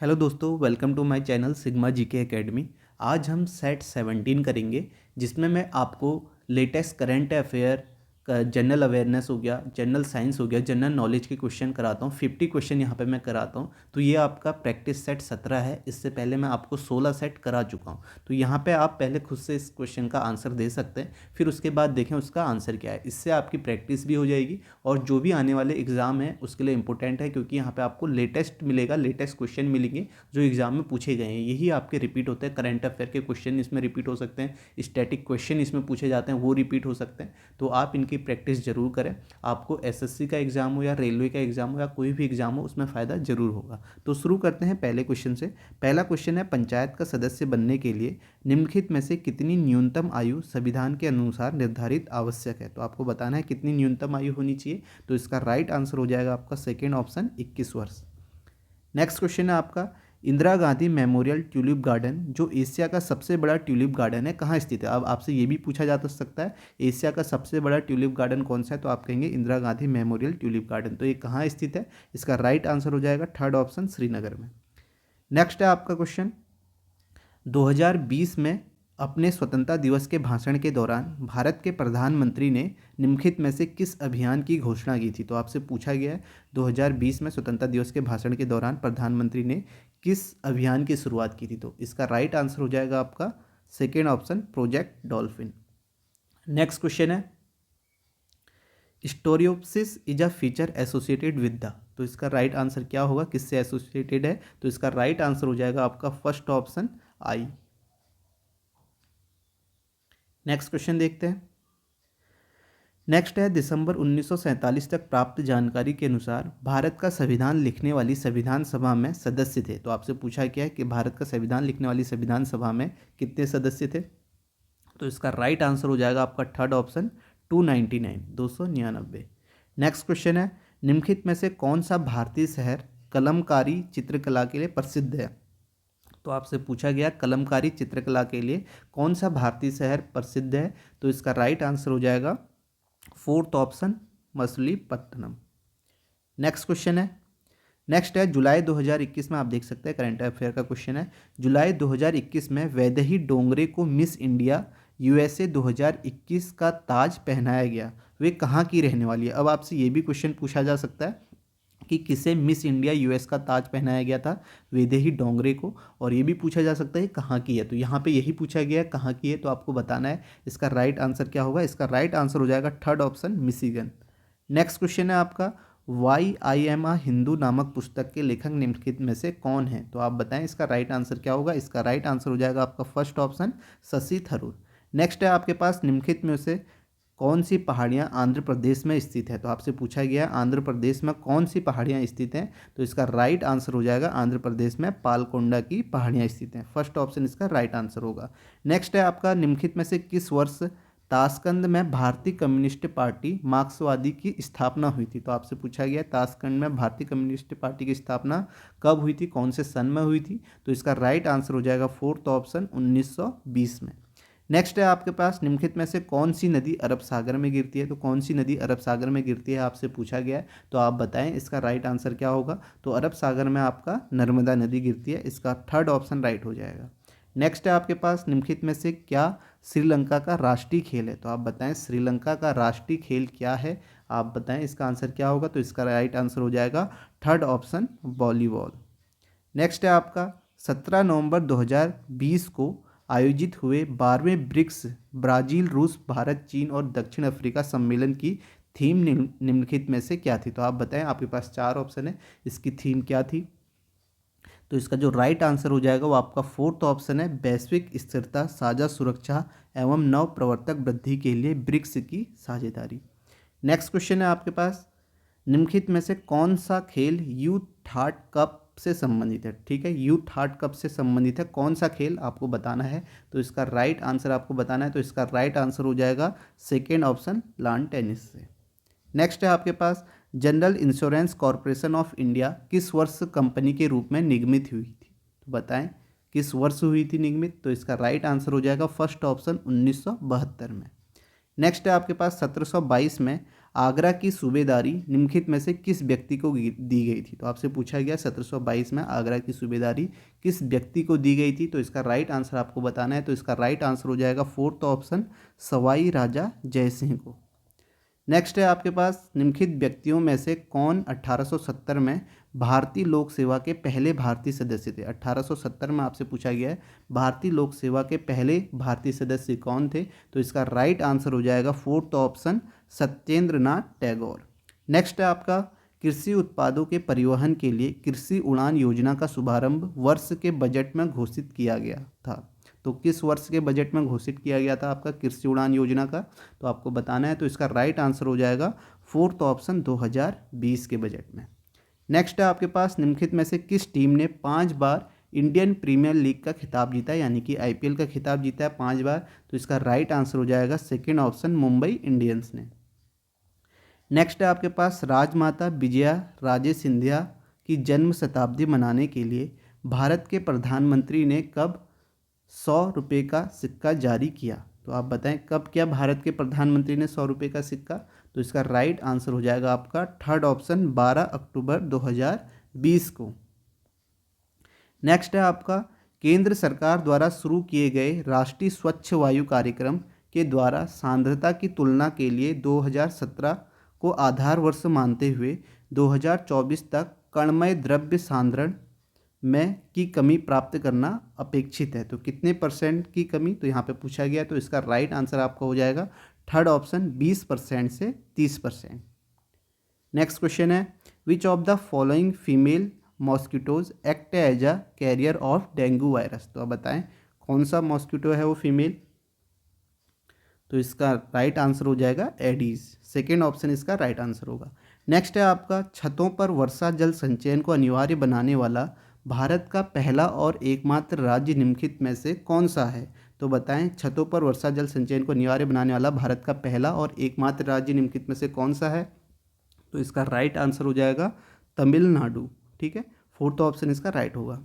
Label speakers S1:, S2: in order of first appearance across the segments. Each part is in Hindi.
S1: हेलो दोस्तों, welcome to my channel Sigma GK academy. आज हम सेट 17 करेंगे, जिसमें मैं आपको लेटेस्ट करंट अफेयर का जनरल अवेयरनेस हो गया, जनरल साइंस हो गया, जनरल नॉलेज के क्वेश्चन कराता हूँ। 50 क्वेश्चन यहाँ पे मैं कराता हूँ। तो ये आपका प्रैक्टिस सेट 17 है। इससे पहले मैं आपको 16 सेट करा चुका हूँ। तो यहाँ पे आप पहले खुद से इस क्वेश्चन का आंसर दे सकते हैं, फिर उसके बाद देखें उसका आंसर क्या है। इससे आपकी प्रैक्टिस भी हो जाएगी और जो भी आने वाले एग्ज़ाम है उसके लिए इंपॉर्टेंट है, क्योंकि यहाँ पे आपको लेटेस्ट मिलेगा, लेटेस्ट क्वेश्चन मिलेंगे जो एग्जाम में पूछे गए हैं। यही आपके रिपीट होते हैं। करंट अफेयर के क्वेश्चन इसमें रिपीट हो सकते हैं, स्टैटिक क्वेश्चन इसमें पूछे जाते हैं, वो रिपीट हो सकते हैं। तो आप इनकी प्रैक्टिस जरूर करें। आपको एसएससी का एग्जाम हो या रेलवे का एग्जाम हो या कोई भी एग्जाम हो, उसमें फ़ायदा जरूर होगा। तो शुरू करते हैं पहले क्वेश्चन से। पहला क्वेश्चन है, पंचायत का सदस्य बनने के लिए निम्नलिखित में से कितनी न्यूनतम आयु संविधान के अनुसार निर्धारित आवश्यक है। तो आपको बताना है कितनी न्यूनतम आयु होनी चाहिए। तो इसका राइट आंसर हो जाएगा आपका सेकेंड ऑप्शन, 21 वर्ष। नेक्स्ट क्वेश्चन है आपका, Indira Gandhi memorial tulip garden जो एशिया का सबसे बड़ा ट्यूलिप गार्डन है, कहाँ स्थित है। अब आपसे ये भी पूछा जा सकता है, एशिया का सबसे बड़ा ट्यूलिप गार्डन कौन सा है। तो आप कहेंगे Indira Gandhi memorial tulip garden. तो ये कहाँ स्थित है, इसका राइट आंसर हो जाएगा थर्ड ऑप्शन, श्रीनगर में। नेक्स्ट है आपका क्वेश्चन, 2020 में अपने स्वतंत्रता दिवस के भाषण के दौरान भारत के प्रधानमंत्री ने निम्नलिखित में से किस अभियान की घोषणा की थी। तो आपसे पूछा गया है 2020 में स्वतंत्रता दिवस के भाषण के दौरान प्रधानमंत्री ने किस अभियान की शुरुआत की थी। तो इसका राइट आंसर हो जाएगा आपका second option, Project Dolphin. Next question है, stereopsis is a feature associated with the. तो इसका राइट आंसर क्या होगा, किससे एसोसिएटेड है। तो इसका राइट आंसर हो जाएगा आपका फर्स्ट ऑप्शन, आई। नेक्स्ट क्वेश्चन देखते हैं। नेक्स्ट है, दिसंबर 1947 तक प्राप्त जानकारी के अनुसार भारत का संविधान लिखने वाली संविधान सभा में सदस्य थे। तो आपसे पूछा गया है कि भारत का संविधान लिखने वाली संविधान सभा में कितने सदस्य थे। तो इसका राइट आंसर हो जाएगा आपका थर्ड ऑप्शन, 299, 299। नेक्स्ट क्वेश्चन है, निम्नलिखित में से कौन सा भारतीय शहर कलमकारी चित्रकला के लिए प्रसिद्ध है। तो आपसे पूछा गया कलमकारी चित्रकला के लिए कौन सा भारतीय शहर प्रसिद्ध है। तो इसका राइट आंसर हो जाएगा fourth option, Machilipatnam. Next question है, नेक्स्ट है, जुलाई 2021 में आप देख सकते हैं करंट अफेयर का क्वेश्चन है। जुलाई 2021 में वैदेही डोंगरे को मिस इंडिया यूएसए 2021 का ताज पहनाया गया। वे कहाँ की रहने वाली है। अब आपसे ये भी क्वेश्चन पूछा जा सकता है कि किसे मिस इंडिया यूएस का ताज पहनाया गया था, वैदेही डोंगरे को। और ये भी पूछा जा सकता है कहाँ की है। तो यहाँ पे यही पूछा गया है कहाँ की है, तो आपको बताना है इसका राइट आंसर क्या होगा। इसका राइट आंसर हो जाएगा third option, Michigan. Next question है आपका, वाई आई एम आ हिंदू नामक पुस्तक के लेखक निम्नलिखित में से कौन है। तो आप बताएं इसका राइट आंसर क्या होगा। इसका राइट आंसर हो जाएगा आपका first option, Shashi Tharoor. Next है आपके पास, निम्नलिखित में से कौन सी पहाड़ियाँ आंध्र प्रदेश में स्थित है। तो आपसे पूछा गया आंध्र प्रदेश में कौन सी पहाड़ियाँ स्थित हैं। तो इसका राइट आंसर हो जाएगा आंध्र प्रदेश में पालकोंडा की पहाड़ियाँ स्थित हैं। फर्स्ट ऑप्शन इसका राइट आंसर होगा। नेक्स्ट है आपका, निम्नलिखित में से किस वर्ष ताशकंद में भारतीय कम्युनिस्ट पार्टी मार्क्सवादी की स्थापना हुई थी। तो आपसे पूछा गया ताशकंद में भारतीय कम्युनिस्ट पार्टी की स्थापना कब हुई थी, कौन से सन में हुई थी। तो इसका राइट आंसर हो जाएगा फोर्थ ऑप्शन, 1920 में। नेक्स्ट है आपके पास, निम्नलिखित में से कौन सी नदी अरब सागर में गिरती है। तो कौन सी नदी अरब सागर में गिरती है आपसे पूछा गया है। तो आप बताएं इसका राइट आंसर क्या होगा। तो अरब सागर में आपका नर्मदा नदी गिरती है। इसका थर्ड ऑप्शन राइट हो जाएगा। नेक्स्ट है आपके पास, निम्नलिखित में से क्या श्रीलंका का राष्ट्रीय खेल है। तो आप बताएं श्रीलंका का राष्ट्रीय खेल क्या है। आप बताएं इसका आंसर क्या होगा। तो इसका राइट आंसर हो जाएगा थर्ड ऑप्शन, वॉलीबॉल। नेक्स्ट है आपका, 17 नवंबर 2020 को आयोजित हुए 12वें ब्रिक्स ब्राज़ील, रूस, भारत, चीन और दक्षिण अफ्रीका सम्मेलन की थीम निम्नलिखित में से क्या थी। तो आप बताएं, आपके पास चार ऑप्शन है, इसकी थीम क्या थी। तो इसका जो राइट आंसर हो जाएगा वो आपका फोर्थ ऑप्शन है, वैश्विक स्थिरता, साझा सुरक्षा एवं नव प्रवर्तक वृद्धि के लिए ब्रिक्स की साझेदारी। नेक्स्ट क्वेश्चन है आपके पास, निम्नलिखित में से कौन सा खेल यूथ हार्ट कप से संबंधित है। ठीक है, यूथ हार्ट कप से संबंधित है, कौन सा खेल आपको बताना है। तो इसका राइट आंसर आपको बताना है। तो इसका राइट आंसर हो जाएगा सेकेंड ऑप्शन, लॉन टेनिस से। नेक्स्ट है आपके पास, general insurance corporation of India किस वर्ष कंपनी के रूप में निगमित हुई थी। तो बताएं किस वर्ष हुई थी निगमित। तो इसका राइट आंसर हो जाएगा फर्स्ट ऑप्शन, 1972 में। नेक्स्ट है आपके पास, 1722 में आगरा की सूबेदारी निम्नलिखित में से किस व्यक्ति को दी गई थी? तो आपसे पूछा गया 1722 में आगरा की सूबेदारी किस व्यक्ति को दी गई थी? तो इसका राइट आंसर आपको बताना है। तो इसका राइट आंसर हो जाएगा फोर्थ ऑप्शन, सवाई राजा जयसिंह को। नेक्स्ट है आपके पास, निम्नलिखित व्यक्तियों में से कौन 1870 में भारतीय लोक सेवा के पहले भारतीय सदस्य थे? 1870 में आपसे पूछा गया है भारतीय लोक सेवा के पहले भारतीय सदस्य कौन थे? तो इसका राइट आंसर हो जाएगा fourth option, Satyendra Nath Tagore. Next है आपका, कृषि उत्पादों के परिवहन के लिए कृषि उड़ान योजना का शुभारंभ वर्ष के बजट में घोषित किया गया था। तो किस वर्ष के बजट में घोषित किया गया था आपका कृषि उड़ान योजना का? तो आपको बताना है। तो इसका राइट आंसर हो जाएगा फोर्थ ऑप्शन, 2020 के बजट में। नेक्स्ट है आपके पास, निम्नलिखित में से किस टीम ने 5 बार इंडियन प्रीमियर लीग का खिताब जीता है, यानी कि आईपीएल का खिताब जीता है 5 बार? तो इसका राइट आंसर हो जाएगा सेकेंड ऑप्शन, मुंबई इंडियंस ने। नेक्स्ट है आपके पास, राजमाता विजया राजे सिंधिया की जन्म शताब्दी मनाने के लिए भारत के प्रधानमंत्री ने कब 100 रुपये का सिक्का जारी किया? तो आप बताएं कब किया भारत के प्रधानमंत्री ने 100 रुपये का सिक्का? तो इसका राइट आंसर हो जाएगा आपका थर्ड ऑप्शन, 12 अक्टूबर 2020 को। नेक्स्ट है आपका, केंद्र सरकार द्वारा शुरू किए गए राष्ट्रीय स्वच्छ वायु कार्यक्रम के द्वारा सांद्रता की तुलना के लिए 2017 को आधार वर्ष मानते हुए 2024 तक कणमय द्रव्य सांद्रण में की कमी प्राप्त करना अपेक्षित है। तो कितने परसेंट की कमी? तो यहाँ पे पूछा गया। तो इसका राइट आंसर आपका हो जाएगा थर्ड ऑप्शन, 20% से 30%। नेक्स्ट क्वेश्चन है, which of the following female mosquitoes act as a carrier of dengue virus? तो आप बताएं कौन सा मॉस्किटो है वो फीमेल? तो इसका राइट आंसर हो जाएगा एडीज। सेकेंड ऑप्शन इसका राइट आंसर होगा। नेक्स्ट है आपका, छतों पर वर्षा जल संचयन को अनिवार्य बनाने वाला भारत का पहला और एकमात्र राज्य निम्नलिखित में से कौन सा है? तो बताएं छतों पर वर्षा जल संचयन को अनिवार्य बनाने वाला भारत का पहला और एकमात्र राज्य निम्नलिखित में से कौन सा है? तो इसका राइट आंसर हो जाएगा तमिलनाडु। ठीक है, फोर्थ ऑप्शन इसका राइट होगा।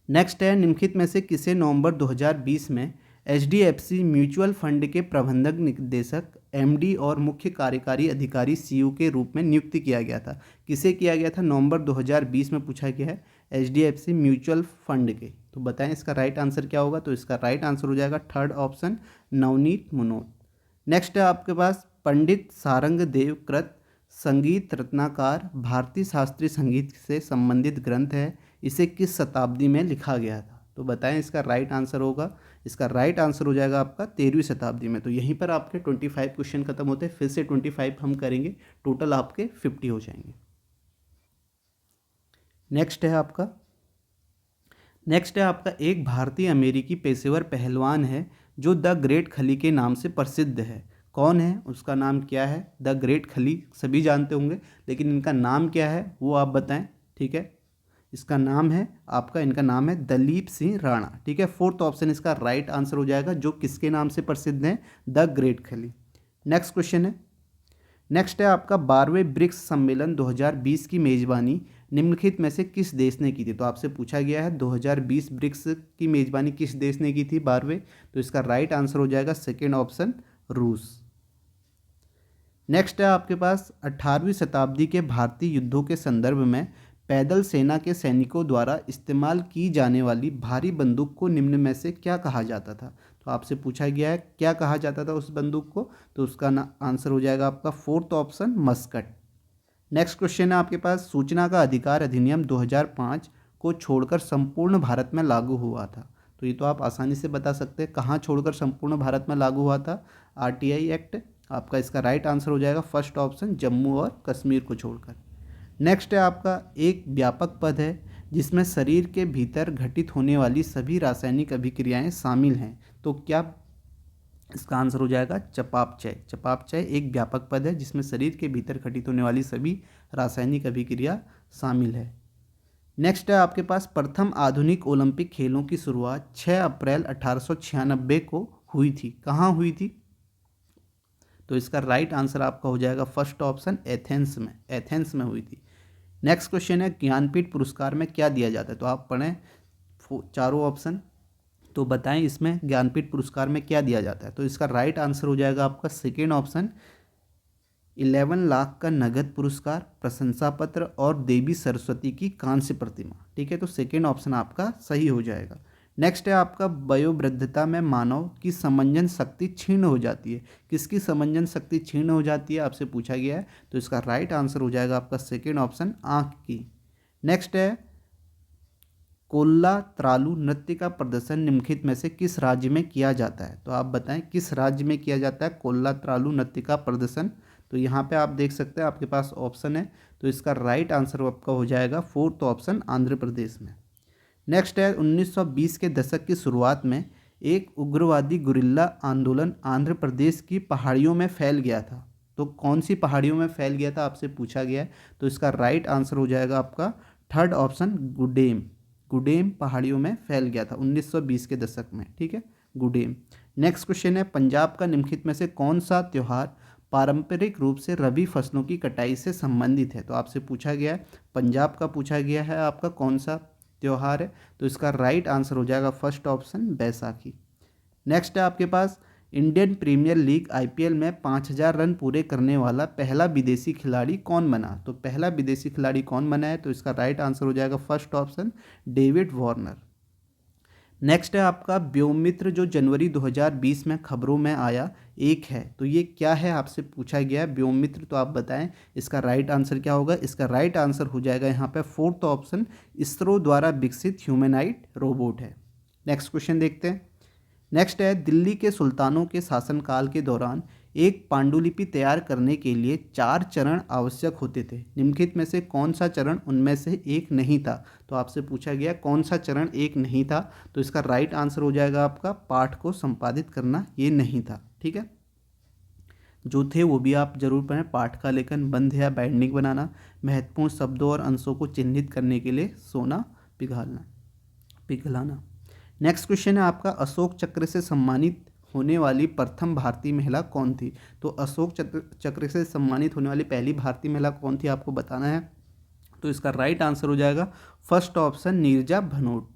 S1: नेक्स्ट है, निम्नलिखित में से किसे नवंबर 2020 में HDFC म्यूचुअल फंड के प्रबंधक निदेशक MD और मुख्य कार्यकारी अधिकारी CEO के रूप में नियुक्त किया गया था? किसे किया गया था? नवंबर 2020 में पूछा गया है HDFC म्यूचुअल फंड के। तो बताएं इसका राइट आंसर क्या होगा? तो इसका राइट आंसर हो जाएगा third option, Navneet Manoj. Next है आपके पास, पंडित सारंग देवकृत संगीत रत्नाकार भारतीय शास्त्रीय संगीत से संबंधित ग्रंथ है, इसे किस शताब्दी में लिखा गया था? तो बताएं इसका राइट आंसर होगा। इसका राइट आंसर हो जाएगा आपका 13वीं शताब्दी में। तो यहीं पर आपके 25 क्वेश्चन खत्म होते हैं, फिर से 25 हम करेंगे, टोटल आपके 50 हो जाएंगे। नेक्स्ट है आपका एक भारतीय अमेरिकी पेशेवर पहलवान है जो द ग्रेट खली के नाम से प्रसिद्ध है। कौन है? उसका नाम क्या है? द ग्रेट खली सभी जानते होंगे, लेकिन इनका नाम क्या है वो आप बताएं। ठीक है, इसका नाम है आपका, इनका नाम है दलीप सिंह राणा। ठीक है, फोर्थ ऑप्शन इसका राइट आंसर हो जाएगा, जो किसके नाम से प्रसिद्ध है? द ग्रेट खली। नेक्स्ट क्वेश्चन है, नेक्स्ट है आपका 12वें ब्रिक्स सम्मेलन 2020 की मेजबानी निम्नलिखित में से किस देश ने की थी? तो आपसे पूछा गया है 2020 ब्रिक्स की मेजबानी किस देश ने की थी 12वें? तो इसका राइट आंसर हो जाएगा सेकेंड ऑप्शन, रूस। नेक्स्ट है आपके पास, 18वीं शताब्दी के भारतीय युद्धों के संदर्भ में पैदल सेना के सैनिकों द्वारा इस्तेमाल की जाने वाली भारी बंदूक को निम्न में से क्या कहा जाता था? तो आपसे पूछा गया है क्या कहा जाता था उस बंदूक को? तो उसका आंसर हो जाएगा आपका fourth option, Muscat. Next question है आपके पास, सूचना का अधिकार अधिनियम 2005 को छोड़कर संपूर्ण भारत में लागू हुआ था? तो ये तो आप आसानी से बता सकते हैं, कहाँ छोड़कर संपूर्ण भारत में लागू हुआ था? RTI एक्ट आपका इसका राइट आंसर हो जाएगा फर्स्ट ऑप्शन, जम्मू और कश्मीर को छोड़कर। नेक्स्ट है आपका, एक व्यापक पद है जिसमें शरीर के भीतर घटित होने वाली सभी रासायनिक अभिक्रियाएं शामिल हैं, तो क्या? इसका आंसर हो जाएगा चयापचय। चयापचय एक व्यापक पद है जिसमें शरीर के भीतर घटित होने वाली सभी रासायनिक अभिक्रिया शामिल है। नेक्स्ट है आपके पास, प्रथम आधुनिक ओलंपिक खेलों की शुरुआत 6 अप्रैल 1896 को हुई थी, कहाँ हुई थी? तो इसका राइट आंसर आपका हो जाएगा फर्स्ट ऑप्शन, एथेंस में। एथेंस में हुई थी। नेक्स्ट क्वेश्चन है, ज्ञानपीठ पुरस्कार में क्या दिया जाता है? तो आप पढ़ें चारों ऑप्शन, तो बताएं इसमें ज्ञानपीठ पुरस्कार में क्या दिया जाता है? तो इसका राइट आंसर हो जाएगा आपका सेकेंड ऑप्शन, 11 लाख का नगद पुरस्कार, प्रशंसा पत्र और देवी सरस्वती की कांस्य प्रतिमा। ठीक है, तो सेकेंड ऑप्शन आपका सही हो जाएगा। नेक्स्ट है आपका वयोवृद्धता में मानव की समंजन शक्ति क्षीण हो जाती है। किसकी समंजन शक्ति क्षीण हो जाती है आपसे पूछा गया है, तो इसका राइट आंसर हो जाएगा आपका सेकेंड ऑप्शन, आँख की। नेक्स्ट है कोल्ला त्रालू नृत्य का प्रदर्शन निम्नलिखित में से किस राज्य में किया जाता है। तो आप बताएं किस राज्य में किया जाता है कोल्ला त्रालू नृत्य का प्रदर्शन। तो यहाँ पे आप देख सकते हैं आपके पास ऑप्शन है, तो इसका राइट आंसर आपका हो जाएगा फोर्थ ऑप्शन, आंध्र प्रदेश में। नेक्स्ट है 1920 के दशक की शुरुआत में एक उग्रवादी गुरिल्ला आंदोलन आंध्र प्रदेश की पहाड़ियों में फैल गया था। तो कौन सी पहाड़ियों में फैल गया था आपसे पूछा गया है, तो इसका राइट आंसर हो जाएगा आपका थर्ड ऑप्शन, गुडेम। गुडेम पहाड़ियों में फैल गया था 1920 के दशक में। ठीक है, गुडेम। नेक्स्ट क्वेश्चन है पंजाब का निम्नलिखित में से कौन सा त्यौहार पारंपरिक रूप से रबी फसलों की कटाई से संबंधित है। तो आपसे पूछा गया है, पंजाब का पूछा गया है आपका कौन सा त्यौहार है, तो इसका राइट आंसर हो जाएगा फर्स्ट ऑप्शन, बैसाखी। नेक्स्ट है आपके पास इंडियन प्रीमियर लीग आईपीएल में 5000 रन पूरे करने वाला पहला विदेशी खिलाड़ी कौन बना। तो पहला विदेशी खिलाड़ी कौन बना है, तो इसका राइट आंसर हो जाएगा first option, David Warner. Next है आपका व्योममित्र जो जनवरी 2020 में खबरों में आया एक है, तो ये क्या है आपसे पूछा गया है व्योममित्र, तो आप बताएं इसका राइट आंसर क्या होगा। इसका राइट आंसर हो जाएगा यहाँ पे फोर्थ ऑप्शन, इसरो द्वारा विकसित ह्यूमैनॉइड रोबोट है। नेक्स्ट क्वेश्चन देखते हैं। नेक्स्ट है दिल्ली के सुल्तानों के शासनकाल के दौरान एक पांडुलिपि तैयार करने के लिए 4 चरण आवश्यक होते थे। निम्नलिखित में से कौन सा चरण उनमें से एक नहीं था। तो आपसे पूछा गया कौन सा चरण एक नहीं था, तो इसका राइट आंसर हो जाएगा आपका पाठ को संपादित करना, ये नहीं था। ठीक है, जो थे वो भी आप जरूर पढ़ें। पाठ का लेखन, बंध या बाइंडिंग बनाना, महत्वपूर्ण शब्दों और अंशों को चिन्हित करने के लिए सोना पिघलाना। नेक्स्ट क्वेश्चन है आपका अशोक चक्र से सम्मानित होने वाली प्रथम भारतीय महिला कौन थी। तो अशोक चक्र से सम्मानित होने वाली पहली भारतीय महिला कौन थी आपको बताना है, तो इसका राइट आंसर हो जाएगा first option, Neerja Bhanot.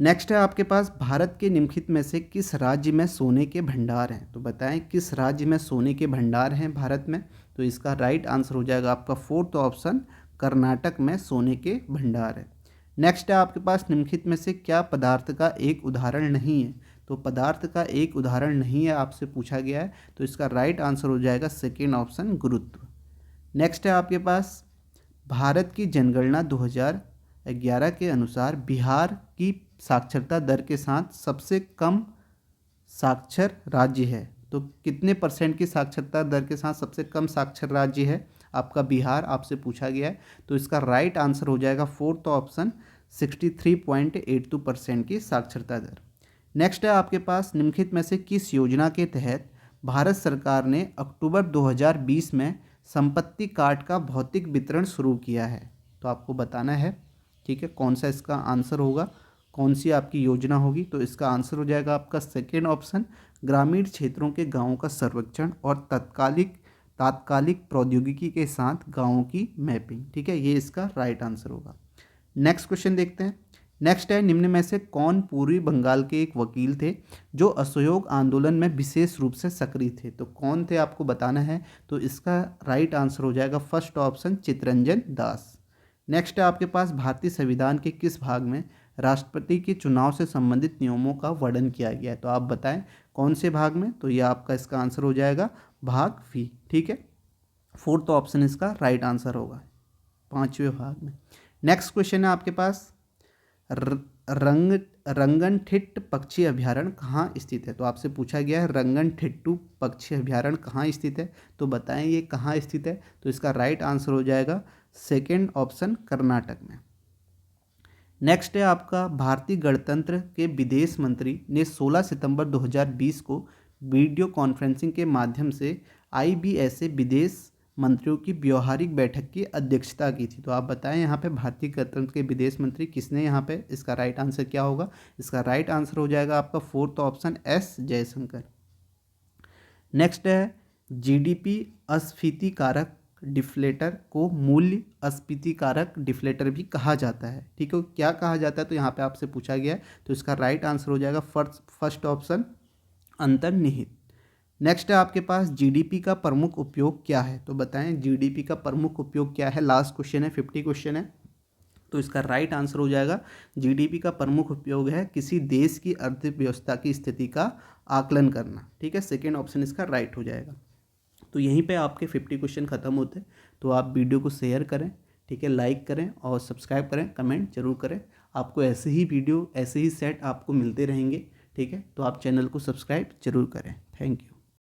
S1: Next है आपके पास भारत के निम्नलिखित में से किस राज्य में सोने के भंडार हैं। तो बताएं किस राज्य में सोने के भंडार हैं भारत में, तो इसका राइट आंसर हो जाएगा आपका फोर्थ ऑप्शन, कर्नाटक में सोने के भंडार है। नेक्स्ट है आपके पास निम्नलिखित में से क्या पदार्थ का एक उदाहरण नहीं है। तो पदार्थ का एक उदाहरण नहीं है आपसे पूछा गया है, तो इसका राइट आंसर हो जाएगा सेकेंड ऑप्शन, गुरुत्व। नेक्स्ट है आपके पास भारत की जनगणना 2011 के अनुसार बिहार की साक्षरता दर के साथ सबसे कम साक्षर राज्य है। तो कितने % की साक्षरता दर के साथ सबसे कम साक्षर राज्य है आपका बिहार, आपसे पूछा गया है, तो इसका राइट आंसर हो जाएगा फोर्थ ऑप्शन, 63.82% की साक्षरता दर। नेक्स्ट है आपके पास निम्नलिखित में से किस योजना के तहत भारत सरकार ने अक्टूबर 2020 में संपत्ति कार्ड का भौतिक वितरण शुरू किया है। तो आपको बताना है, ठीक है, कौन सा इसका आंसर होगा, कौन सी आपकी योजना होगी। तो इसका आंसर हो जाएगा आपका सेकेंड ऑप्शन, ग्रामीण क्षेत्रों के गाँवों का सर्वेक्षण और तात्कालिक प्रौद्योगिकी के साथ गाँवों की मैपिंग। ठीक है, ये इसका राइट आंसर होगा। नेक्स्ट क्वेश्चन देखते हैं। नेक्स्ट है निम्न में से कौन पूर्वी बंगाल के एक वकील थे जो असहयोग आंदोलन में विशेष रूप से सक्रिय थे। तो कौन थे आपको बताना है, तो इसका राइट आंसर हो जाएगा first option, Chittaranjan Das. Next है आपके पास भारतीय संविधान के किस भाग में राष्ट्रपति के चुनाव से संबंधित नियमों का वर्णन किया गया है। तो आप बताएं कौन से भाग में, तो ये आपका इसका आंसर हो जाएगा भाग वी। ठीक है, फोर्थ ऑप्शन इसका राइट आंसर होगा, 5वें भाग में। नेक्स्ट क्वेश्चन है आपके पास रंगनथिट्ट पक्षी अभ्यारण्य कहाँ स्थित है। तो आपसे पूछा गया है रंगनथिट्टू पक्षी अभ्यारण्य कहाँ स्थित है, तो बताएं ये कहाँ स्थित है। तो इसका राइट आंसर हो जाएगा सेकेंड ऑप्शन, कर्नाटक में। नेक्स्ट है आपका भारतीय गणतंत्र के विदेश मंत्री ने 16 सितंबर 2020 को वीडियो कॉन्फ्रेंसिंग के माध्यम से IBSA विदेश मंत्रियों की व्यवहारिक बैठक की अध्यक्षता की थी। तो आप बताएं यहाँ पे भारतीय गणतंत्र के विदेश मंत्री किसने यहाँ पे, इसका राइट आंसर क्या होगा। इसका राइट आंसर हो जाएगा आपका fourth option, S Jaishankar. Next है GDP अस्फीति कारक डिफ्लेटर को मूल्य अस्फीति कारक डिफ्लेटर भी कहा जाता है। ठीक है, क्या कहा जाता है, तो यहाँ पे आपसे पूछा गया है, तो इसका राइट आंसर हो जाएगा फर्स्ट ऑप्शन, अंतर्निहित। नेक्स्ट है आपके पास जीडीपी का प्रमुख उपयोग क्या है, तो बताएं जीडीपी का प्रमुख उपयोग क्या है। लास्ट क्वेश्चन है, 50 क्वेश्चन है, तो इसका राइट आंसर हो जाएगा जीडीपी का प्रमुख उपयोग है किसी देश की अर्थव्यवस्था की स्थिति का आकलन करना। ठीक है, सेकेंड ऑप्शन इसका राइट हो जाएगा। तो यहीं पे आपके 50 क्वेश्चन खत्म होते हैं। तो आप वीडियो को शेयर करें, ठीक है, लाइक करें और सब्सक्राइब करें, कमेंट जरूर करें। आपको ऐसे ही वीडियो, ऐसे ही सेट आपको मिलते रहेंगे। ठीक है, तो आप चैनल को सब्सक्राइब जरूर करें। Thank you.